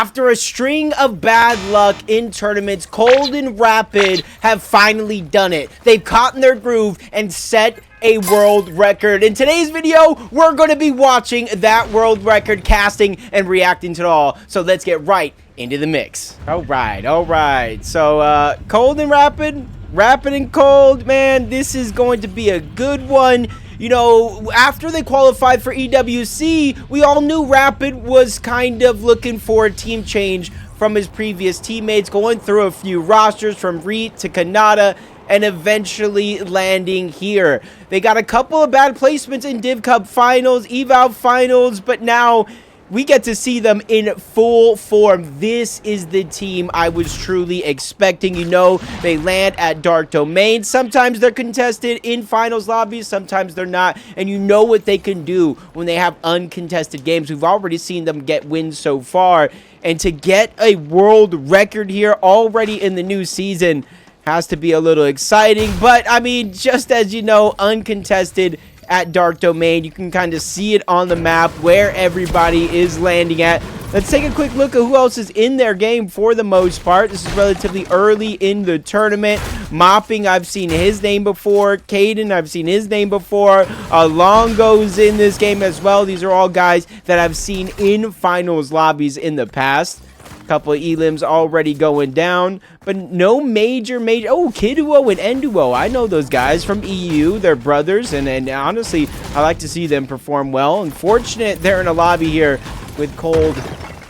After a string of bad luck in tournaments, Cold and Rapid have finally done it. They've caught in their groove and set a world record. In today's video, we're going to be watching that world record, casting and reacting to it all. So let's get right into the mix. All right. So Cold and Rapid and Cold, man, this is going to be a good one. You know, after they qualified for EWC, we all knew Rapid was kind of looking for a team change from his previous teammates, going through a few rosters from Reet to Kanata, and eventually landing here. They got a couple of bad placements in Div Cup finals, Eval finals, but now we get to see them in full form. This is the team I was truly expecting. You know, they land at Dark Domain. Sometimes they're contested in finals lobbies, sometimes they're not. And you know what they can do when they have uncontested games. We've already seen them get wins so far. And to get a world record here already in the new season has to be a little exciting. But, I mean, just as you know, uncontested at Dark Domain, you can kind of see it on the map where everybody is landing at. Let's take a quick look at who else is in their game for the most part. This is relatively early in the tournament. Mopping, I've seen his name before. Caden, I've seen his name before. Longo's in this game as well. These are all guys that I've seen in finals lobbies in the past. Couple of elims already going down, but no major oh, Kiduo and Enduo, I know those guys from EU. They're brothers, and honestly I like to see them perform well. Unfortunate they're in a lobby here with Cold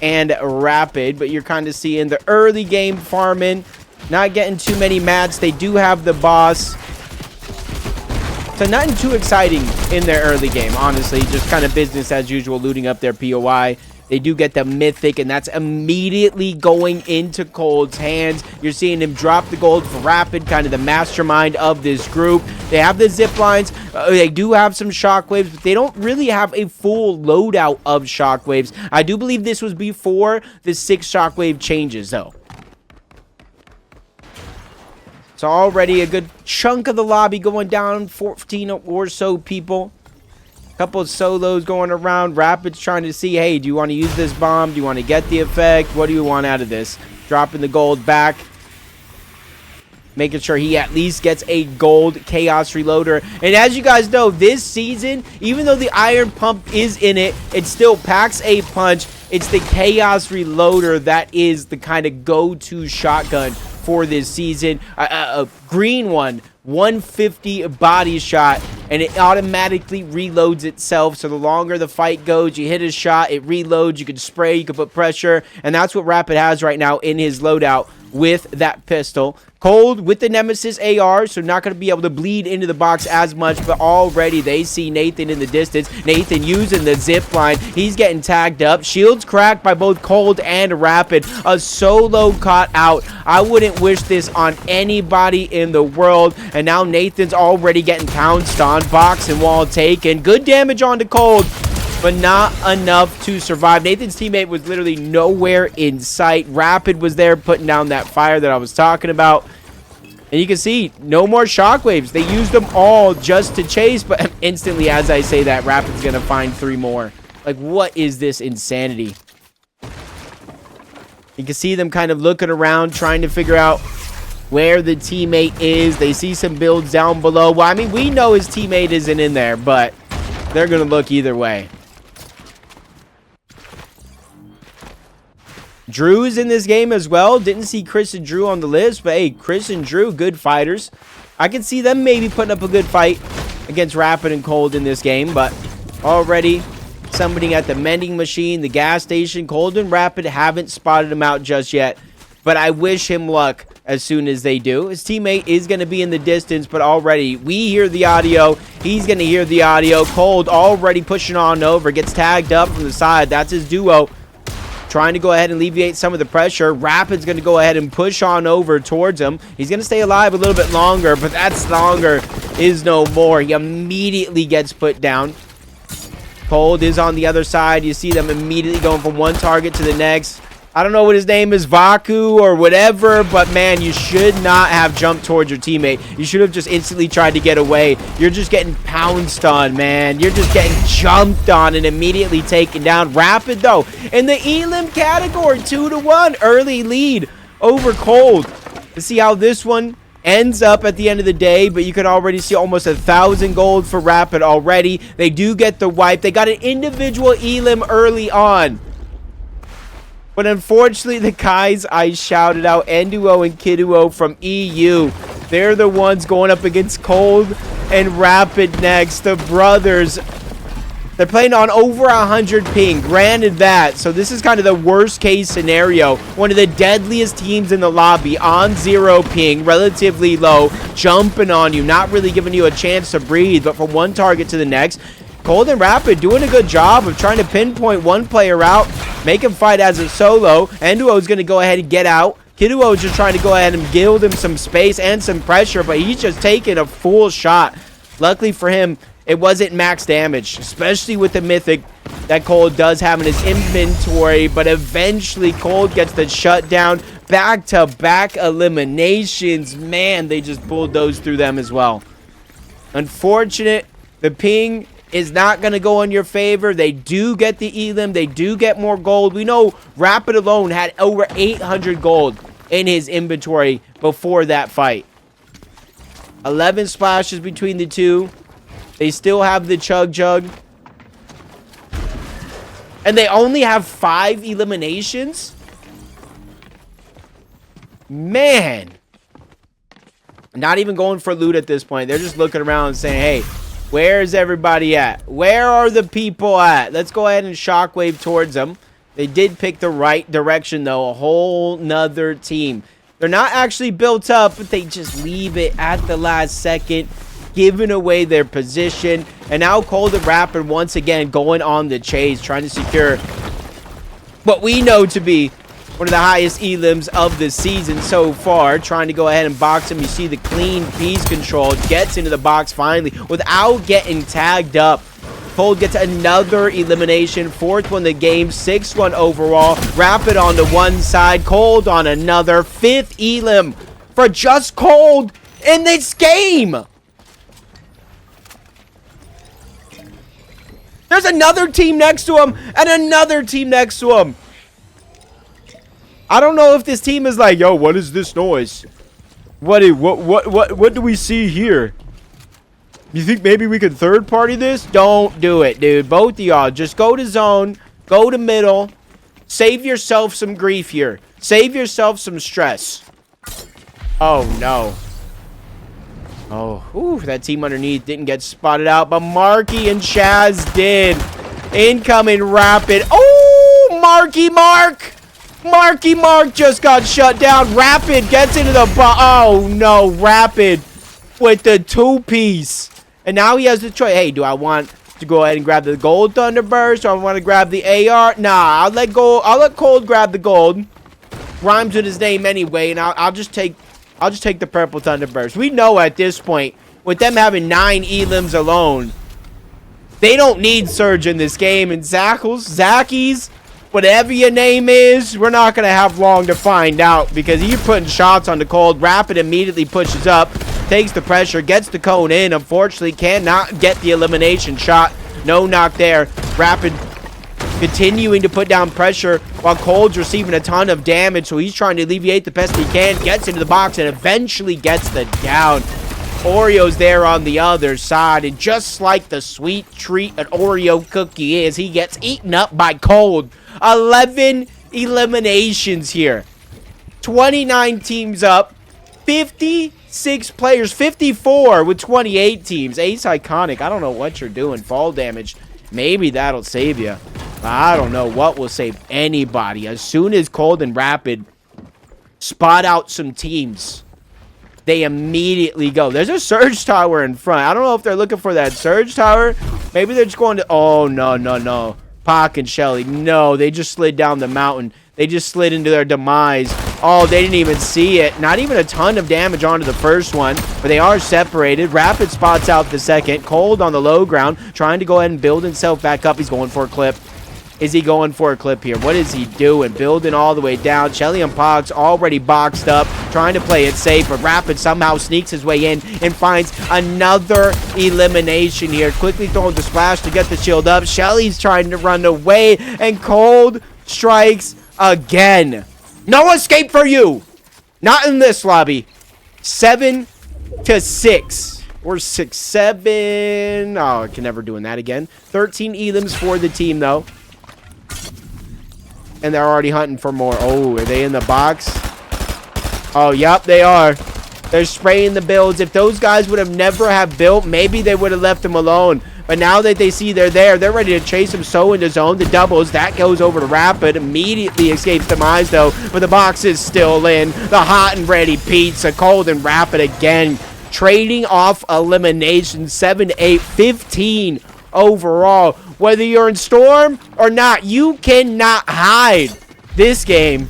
and Rapid, but you're kind of seeing the early game farming, not getting too many mats. They do have the boss, so nothing too exciting in their early game, honestly. Just kind of business as usual, looting up their POI. They do get the Mythic, and that's immediately going into Cold's hands. You're seeing him drop the gold for Rapid, kind of the mastermind of this group. They have the zip lines. They do have some shockwaves, but they don't really have a full loadout of shockwaves. I do believe this was before the 6 shockwave changes, though. So already a good chunk of the lobby going down, 14 or so people. Couple of solos going around. Rapid's trying to see, hey, do you want to use this bomb? Do you want to get the effect? What do you want out of this? Dropping the gold back. Making sure he at least gets a gold Chaos Reloader. And as you guys know, this season, even though the Iron Pump is in it, it still packs a punch. It's the Chaos Reloader that is the kind of go-to shotgun for this season. A green one. 150 body shot, and it automatically reloads itself. So the longer the fight goes, you hit a shot, it reloads. You can spray, you can put pressure, and that's what Rapid has right now in his loadout with that pistol. Cold with the Nemesis AR, so not going to be able to bleed into the box as much, but already they see Nathan in the distance. Nathan using the zip line. He's getting tagged up. Shields cracked by both Cold and Rapid. A solo caught out. I wouldn't wish this on anybody in the world. And now Nathan's already getting pounced on. Box and wall taken. Good damage onto Cold, but not enough to survive. Nathan's teammate was literally nowhere in sight. Rapid was there putting down that fire that I was talking about. And you can see, no more shockwaves. They used them all just to chase, but instantly as I say that, Rapid's going to find 3 more. Like, what is this insanity? You can see them kind of looking around, trying to figure out where the teammate is. They see some builds down below. Well, I mean, we know his teammate isn't in there, but they're going to look either way. Drew's in this game as well. Didn't see Chris and Drew on the list, but hey, Chris and Drew, good fighters. I can see them maybe putting up a good fight against Rapid and Cold in this game, but already somebody at the mending machine, the gas station. Cold and Rapid haven't spotted him out just yet, but I wish him luck as soon as they do. His teammate is going to be in the distance, but already we hear the audio. He's going to hear the audio. Cold already pushing on over, gets tagged up from the side. That's his duo, trying to go ahead and alleviate some of the pressure. Rapid's going to go ahead and push on over towards him. He's going to stay alive a little bit longer, but that's longer is no more. He immediately gets put down. Cold is on the other side. You see them immediately going from one target to the next. I don't know what his name is, Vaku or whatever, but man, you should not have jumped towards your teammate. You should have just instantly tried to get away. You're just getting pounced on, man. You're just getting jumped on and immediately taken down. Rapid, though, in the Elim category, 2-1, early lead over Cold. Let's see how this one ends up at the end of the day, but you can already see almost 1,000 gold for Rapid already. They do get the wipe. They got an individual Elim early on. But unfortunately, the guys I shouted out, Enduo and Kiduo from EU, they're the ones going up against Cold and Rapid next. The brothers, they're playing on over 100 ping. Granted that, so this is kind of the worst case scenario. One of the deadliest teams in the lobby on 0 ping, relatively low, jumping on you, not really giving you a chance to breathe, but from one target to the next. Cold and Rapid doing a good job of trying to pinpoint one player out, make him fight as a solo. Enduo is going to go ahead and get out. Kiduo is just trying to go ahead and gild him some space and some pressure, but he's just taking a full shot. Luckily for him, it wasn't max damage, especially with the mythic that Cold does have in his inventory, but eventually Cold gets the shutdown. Back-to-back eliminations. Man, they just bulldozed through them as well. Unfortunate, the ping is not going to go in your favor. They do get the Elim. They do get more gold. We know Rapid alone had over 800 gold in his inventory before that fight. 11 splashes between the two. They still have the Chug Jug. And they only have 5 eliminations? Man. Not even going for loot at this point. They're just looking around and saying, hey, where's everybody at? Where are the people at? Let's go ahead and shockwave towards them. They did pick the right direction, though. A whole nother team. They're not actually built up, but they just leave it at the last second, giving away their position. And now Cold and Rapid once again going on the chase, trying to secure what we know to be one of the highest elims of the season so far. Trying to go ahead and box him. You see the clean piece control. Gets into the box finally without getting tagged up. Cold gets another elimination. 4th one of the game. 6th one overall. Rapid on the one side. Cold on another. 5th elim for just Cold in this game. There's another team next to him and another team next to him. I don't know if this team is like, yo, what is this noise? What do we see here? You think maybe we could third party this? Don't do it, dude. Both of y'all, just go to zone, go to middle. Save yourself some grief here. Save yourself some stress. Oh, no. Oh, ooh, that team underneath didn't get spotted out, but Marky and Chaz did. Incoming Rapid. Oh, Marky Mark just got shut down. Rapid gets into the oh no, Rapid with the 2-piece. And now he has the choice. Hey, do I want to go ahead and grab the gold Thunderburst, or I want to grab the AR? Nah, I'll let Cold grab the gold. Rhymes with his name anyway, and I'll just take the purple Thunderburst. We know at this point, with them having 9 elims alone, they don't need Surge in this game. And Zackies, whatever your name is, we're not going to have long to find out, because you're putting shots on the Cold. Rapid immediately pushes up, takes the pressure, gets the cone in. Unfortunately, cannot get the elimination shot. No knock there. Rapid continuing to put down pressure while Cold's receiving a ton of damage, so he's trying to alleviate the best he can. Gets into the box and eventually gets the down. Oreo's there on the other side, and just like the sweet treat an Oreo cookie is, he gets eaten up by Cold. 11 eliminations here. 29 teams up. 56 players. 54 with 28 teams. Ace Iconic, I don't know what you're doing. Fall damage. Maybe that'll save you. I don't know what will save anybody. As soon as Cold and Rapid spot out some teams, they immediately go. There's a Surge Tower in front. I don't know if they're looking for that Surge Tower. Maybe they're just going to... Oh, no. Pac and Shelly. No, they just slid down the mountain. They just slid into their demise. Oh, they didn't even see it. Not even a ton of damage onto the first one, but they are separated. Rapid spots out the second. Cold on the low ground, trying to go ahead and build himself back up. He's going for a clip. is he going for a clip here? What is he doing? Building all the way down. Shelly and Pogs already boxed up, trying to play it safe, but Rapid somehow sneaks his way in and finds another elimination here. Quickly throwing the splash to get the shield up. Shelly's trying to run away, and Cold strikes again. No escape for you! Not in this lobby. 7-6. Or 6-7. Oh, I can never doing that again. 13 elims for the team, though. And they're already hunting for more. Oh, are they in the box? Oh, yep, they are. They're spraying the builds. If those guys would have never have built, maybe they would have left them alone. But now that they see they're there, they're ready to chase him so into zone. The doubles, that goes over to Rapid. Immediately escapes demise, though. But the box is still in. The hot and ready pizza. Cold and Rapid again. Trading off elimination. 7-8, 15 overall. Whether you're in Storm or not, you cannot hide this game.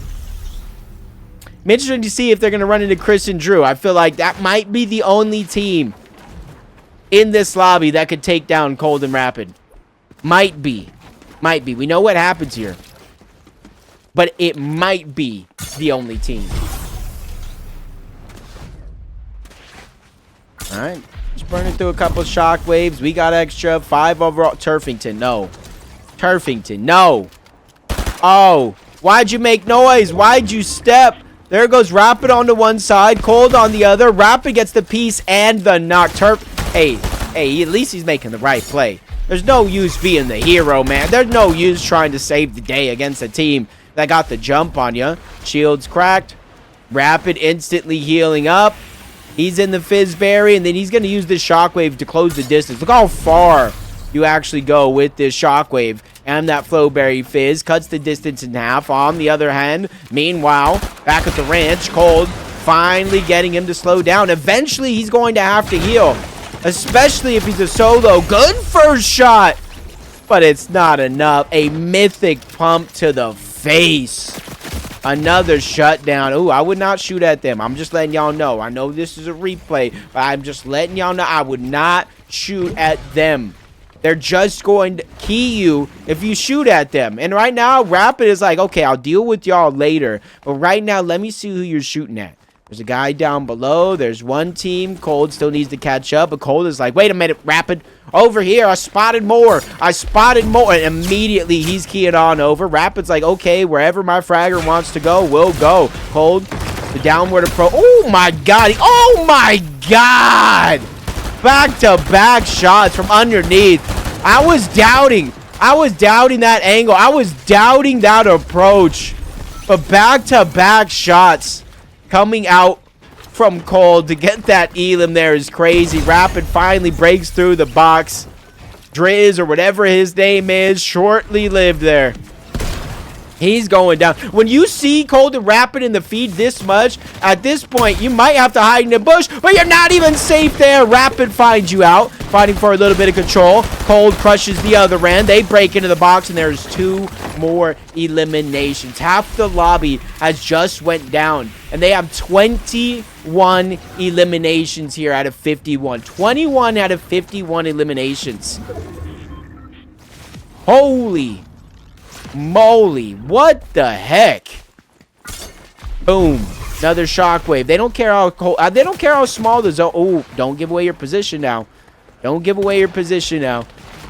I'm interested to see if they're going to run into Chris and Drew. I feel like that might be the only team in this lobby that could take down Cold and Rapid. Might be. Might be. We know what happens here. But it might be the only team. Alright. Just burning through a couple shockwaves. We got extra. 5 overall. Turfington, no. Turfington, no. Oh. Why'd you make noise? Why'd you step? There goes Rapid on the one side. Cold on the other. Rapid gets the piece and the knock. Hey, at least he's making the right play. There's no use being the hero, man. There's no use trying to save the day against a team that got the jump on you. Shields cracked. Rapid instantly healing up. He's in the Fizzberry, and then he's going to use this Shockwave to close the distance. Look how far you actually go with this Shockwave. And that Flowberry Fizz cuts the distance in half. On the other hand, meanwhile, back at the ranch, Cold finally getting him to slow down. Eventually, he's going to have to heal. Especially if he's a solo. Good first shot. But it's not enough. A mythic pump to the face. Another shutdown. Ooh, I would not shoot at them. I'm just letting y'all know. I know this is a replay, but I'm just letting y'all know I would not shoot at them. They're just going to key you if you shoot at them. And right now, Rapid is like, okay, I'll deal with y'all later. But right now, let me see who you're shooting at. There's a guy down below. There's one team. Cold still needs to catch up. But Cold is like, wait a minute, Rapid. Over here, I spotted more. I spotted more. And immediately, he's keying on over. Rapid's like, okay, wherever my fragger wants to go, we'll go. Cold, the downward approach. Oh, my God. Oh, my God. Back-to-back shots from underneath. I was doubting that angle. I was doubting that approach. But back-to-back shots coming out from Cold to get that elim there is crazy. Rapid finally breaks through the box. Driz, or whatever his name is, shortly lived there. He's going down. When you see Cold and Rapid in the feed this much, at this point, you might have to hide in the bush, but you're not even safe there. Rapid finds you out, fighting for a little bit of control. Cold crushes the other end. They break into the box, and there's 2 more eliminations. Half the lobby has just went down, and they have 21 eliminations here out of 51. 21 out of 51 eliminations. Holy moly, what the heck? Boom. Another shockwave. They don't care how cold, they don't care how small the zone. Oh, don't give away your position now. Don't give away your position now.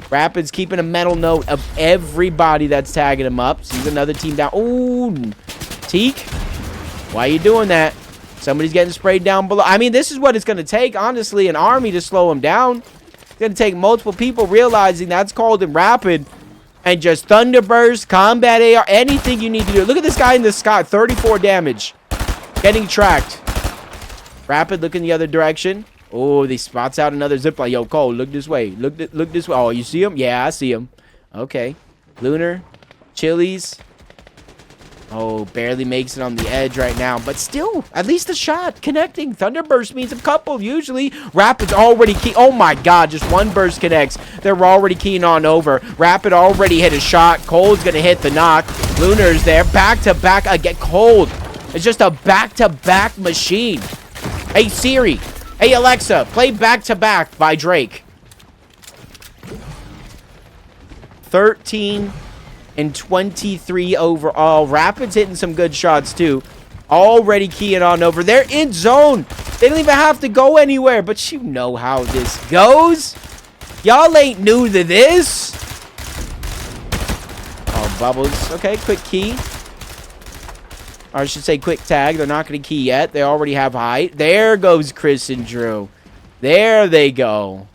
Rapid's keeping a mental note of everybody that's tagging him up. Sees another team down. Oh, Teak, why are you doing that? Somebody's getting sprayed down below. I mean, this is what it's going to take, honestly, an army to slow him down. It's going to take multiple people realizing that's Cold and Rapid. And just Thunderburst, Combat AR, anything you need to do. Look at this guy in the sky. 34 damage. Getting tracked. Rapid looking the other direction. Oh, he spots out another zipline. Yo, Cole, look this way. Look this way. Oh, you see him? Yeah, I see him. Okay. Lunar. Chili's. Oh, barely makes it on the edge right now. But still, at least a shot. Connecting. Thunderburst means a couple, usually. Rapid's already key. Oh, my God. Just one burst connects. They're already keying on over. Rapid already hit a shot. Cold's going to hit the knock. Lunar's there. Back-to-back again. Cold. It's just a back-to-back machine. Hey, Siri. Hey, Alexa. Play Back-to-Back by Drake. 13 and 23 overall. Rapid's hitting some good shots too. Already keying on over. They're in zone. They don't even have to go anywhere, but you know how this goes. Y'all ain't new to this. Oh, bubbles. Okay, quick key. Or I should say quick tag. They're not going to key yet. They already have height. There goes Chris and Drew. There they go.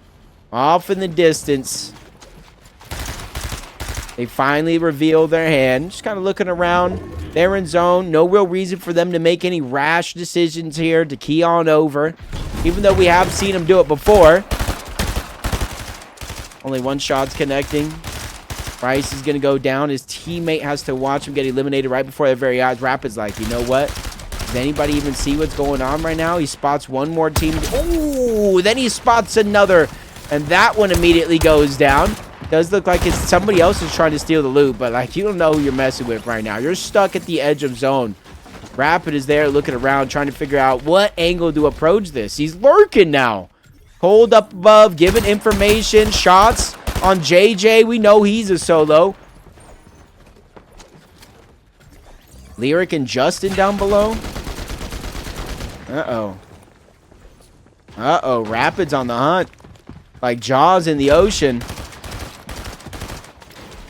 Off in the distance. They finally reveal their hand. Just kind of looking around. They're in zone. No real reason for them to make any rash decisions here to key on over. Even though we have seen them do it before. Only one shot's connecting. Bryce is going to go down. His teammate has to watch him get eliminated right before their very eyes. Rapid's like, you know what? Does anybody even see what's going on right now? He spots one more team. Oh, then he spots another. And that one immediately goes down. Does look like it's somebody else is trying to steal the loot, but like you don't know who you're messing with right now. You're stuck at the edge of zone. Rapid is there looking around, trying to figure out what angle to approach this. He's lurking now. Cold up above, giving information. Shots on JJ. We know he's a solo. Lyric and Justin down below. Uh-oh. Uh-oh. Rapid's on the hunt. Like Jaws in the ocean.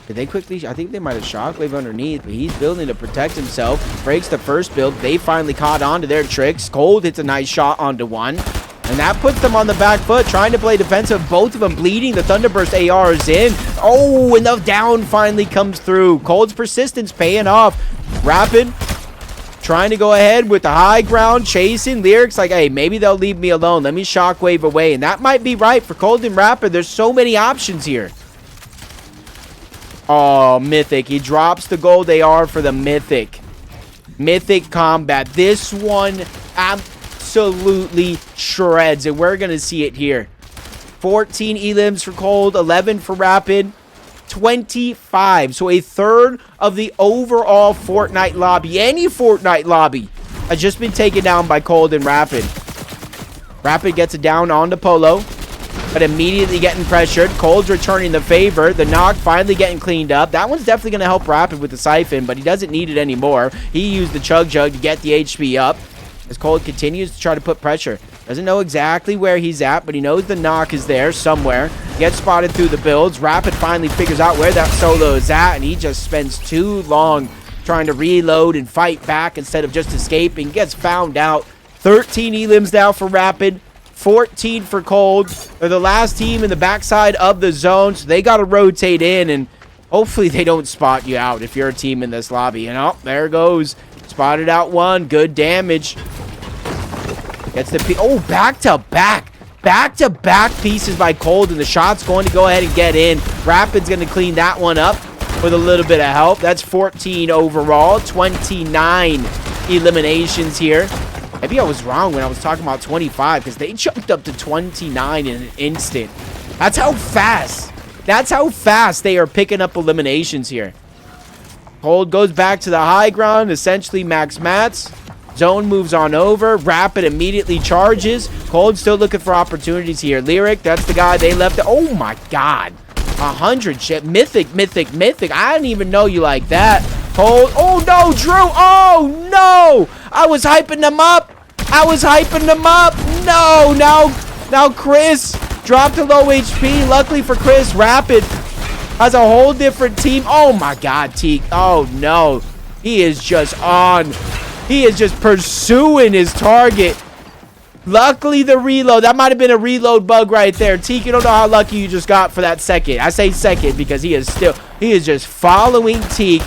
Did they quickly? I think they might have shockwave underneath, but he's building to protect himself. Breaks the first build. They finally caught on to their tricks. Cold hits a nice shot onto one. And that puts them on the back foot, trying to play defensive. Both of them bleeding. The Thunderburst AR is in. Oh, and the down finally comes through. Cold's persistence paying off. Rapid trying to go ahead with the high ground, chasing. Lyrics like, hey, maybe they'll leave me alone. Let me shockwave away. And that might be right for Cold and Rapid. There's so many options here. Oh, Mythic. He drops the gold AR for the Mythic. Mythic combat. This one absolutely shreds, and we're going to see it here. 14 elims for Cold, 11 for Rapid, 25. So a third of the overall Fortnite lobby, any Fortnite lobby, has just been taken down by Cold and Rapid. Rapid gets it down onto Polo, but immediately getting pressured. Cold's returning the favor. The knock finally getting cleaned up. That one's definitely going to help Rapid with the siphon, but he doesn't need it anymore. He used the Chug Jug to get the HP up. As Cold continues to try to put pressure. Doesn't know exactly where he's at, but he knows the knock is there somewhere. Gets spotted through the builds. Rapid finally figures out where that solo is at, and he just spends too long trying to reload and fight back instead of just escaping. Gets found out. 13 elims now for Rapid. 14 for Cold. They're the last team in the backside of the zone, so they got to rotate in, and hopefully they don't spot you out if you're a team in this lobby. And oh, there goes. Spotted out one. Good damage. Gets the oh, back-to-back. Back-to-back pieces by Cold, and the shot's going to go ahead and get in. Rapid's going to clean that one up with a little bit of help. That's 14 overall. 29 eliminations here. Maybe I was wrong when I was talking about 25, because they jumped up to 29 in an instant. That's how fast. That's how fast they are picking up eliminations here. Cold goes back to the high ground, essentially max mats. Zone moves on over. Rapid immediately charges. Cold still looking for opportunities here. Lyric, that's the guy they left. Oh my god. 100 shit. Mythic, Mythic, Mythic. I didn't even know you like that. Cold. Oh no, Drew. Oh no. I was hyping them up. I was hyping them up. No. Now Chris dropped to low HP. Luckily for Chris, Rapid has a whole different team. Oh my god, Teak. Oh no. He is just on. He is just pursuing his target. Luckily the reload. That might have been a reload bug right there. Teak, you don't know how lucky you just got for that second. I say second because he is just following Teak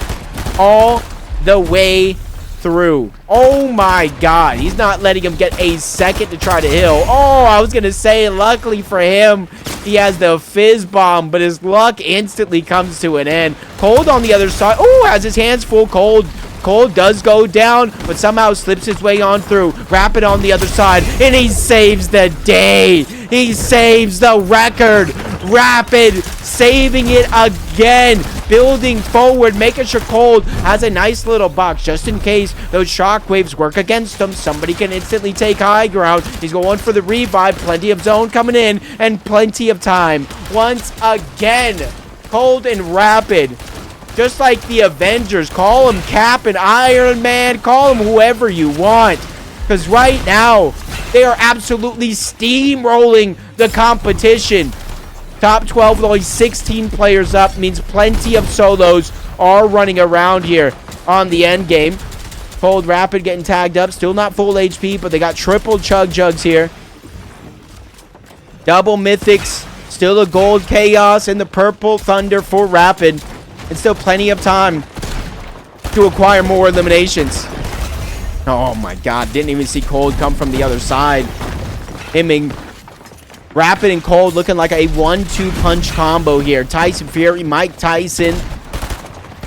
all the way through. Oh my god. He's not letting him get a second to try to heal. Oh, I was going to say, luckily for him, he has the fizz bomb, but his luck instantly comes to an end. Cold on the other side. Oh, has his hands full. Cold does go down, but somehow slips his way on through. Rapid on the other side, and he saves the day. He saves the record. Rapid saving it again. Building forward, making sure Cold has a nice little box just in case those shockwaves work against him. Somebody can instantly take high ground. He's going for the revive. Plenty of zone coming in and plenty of time. Once again, Cold and Rapid just like the Avengers. Call him Cap and Iron Man. Call him whoever you want. Because right now, they are absolutely steamrolling the competition. Top 12 with only 16 players up means plenty of solos are running around here on the end game. Cold Rapid getting tagged up. Still not full HP, but they got triple Chug Jugs here. Double Mythics. Still a gold Chaos and the purple Thunder for Rapid. And still plenty of time to acquire more eliminations. Oh my god, didn't even see Cold come from the other side. Hemming. Rapid and Cold looking like a 1-2 punch combo here. Tyson Fury, Mike Tyson,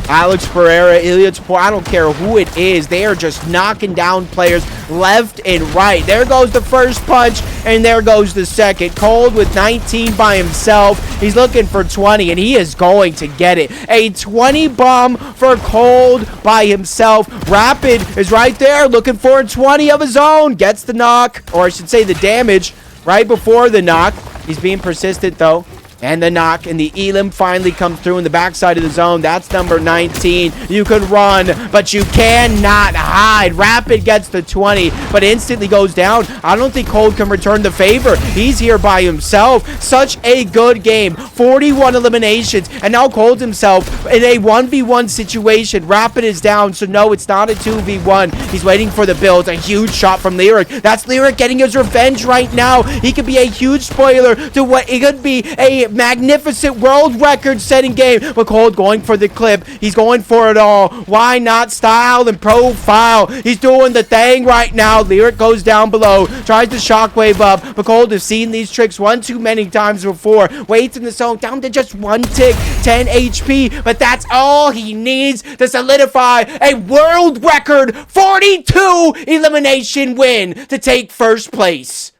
Alex Pereira, Ilya Tapor, I don't care who it is. They are just knocking down players left and right. There goes the first punch, and there goes the second. Cold with 19 by himself. He's looking for 20, and he is going to get it. A 20 bomb for Cold by himself. Rapid is right there looking for a 20 of his own. Gets the knock, or I should say the damage, right before the knock. He's being persistent, though. And the knock, and the Elim finally comes through in the backside of the zone. That's number 19. You could run, but you cannot hide. Rapid gets the 20, but instantly goes down. I don't think Cold can return the favor. He's here by himself. Such a good game. 41 eliminations, and now Cold himself in a 1v1 situation. Rapid is down, so no, it's not a 2v1. He's waiting for the build. A huge shot from Lyric. That's Lyric getting his revenge right now. He could be a huge spoiler to what it could be a magnificent world record setting game. But Cold going for the clip. He's going for it all. Why not style and profile? He's doing the thing right now. Lyric goes down below. Tries to shockwave up. But Cold has seen these tricks one too many times before. Waits in the zone down to just one tick. 10 HP. But that's all he needs to solidify a world record 42 elimination win to take first place.